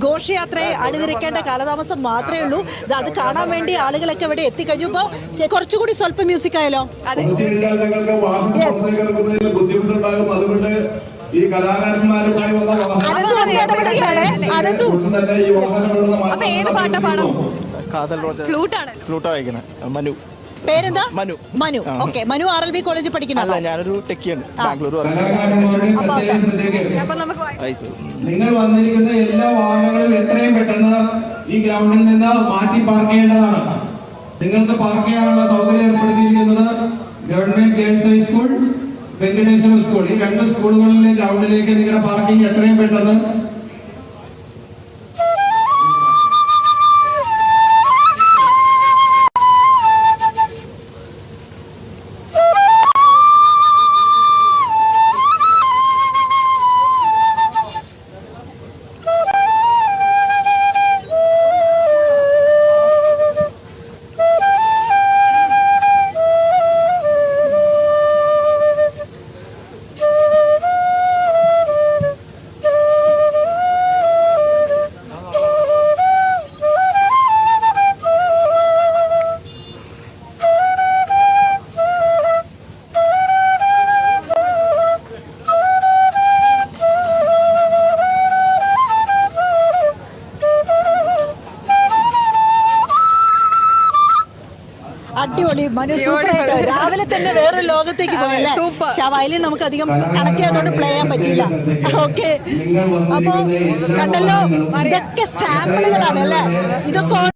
ഘോഷയാത്രയെ അണിനിരക്കേണ്ട കാലതാമസം മാത്രമേ ഉള്ളൂ. അത് കാണാൻ വേണ്ടി ആളുകളൊക്കെ ഇവിടെ എത്തിക്കഴിഞ്ഞു. ഇപ്പോൾ കുറച്ചുകൂടി സ്വല്പം മ്യൂസിക് ആയാലോ? ഈ കലാകാരന്മാരുമായി ഫ്ലൂട്ട് വായിക്കുന്നത് മനു. പേരെന്താ? മനു. മനു. ഓക്കെ. മനു RLB കോളേജിൽ പഠിക്കണല്ലോ. ഞാനൊരു ടെക്കിയാണ്, ബാംഗ്ലൂർ. നിങ്ങൾ വന്നിരിക്കുന്ന എല്ലാ വാഹനങ്ങളും എത്രയും പെട്ടെന്ന് ഈ ഗ്രൗണ്ടിൽ നിന്ന് മാറ്റി പാർക്ക് ചെയ്യേണ്ടതാണ്. നിങ്ങൾക്ക് പാർക്ക് ചെയ്യാനുള്ള സൗകര്യം ഏർപ്പെടുത്തിയിരിക്കുന്നത് government girls high school, Venkateswara school, ഈ രണ്ട് സ്കൂളുകളിലെ ഗ്രൗണ്ടിലേക്ക് നിങ്ങളുടെ പാർക്കിംഗ് എത്രയും പെട്ടെന്ന് അടിപൊളി. മനു സൂപ്പറായിട്ട് രാവിലെ തന്നെ വേറൊരു ലോകത്തേക്ക് പോയല്ലേ. വയലിൻ നമുക്ക് അധികം കണക്ട് ചെയ്യാത്തോണ്ട് പ്ലേ ചെയ്യാൻ പറ്റില്ല. ഓക്കെ. അപ്പൊ കണ്ടല്ലോ, ഇതൊക്കെ സാമ്പിളുകളാണ് അല്ലേ? ഇതൊക്കെ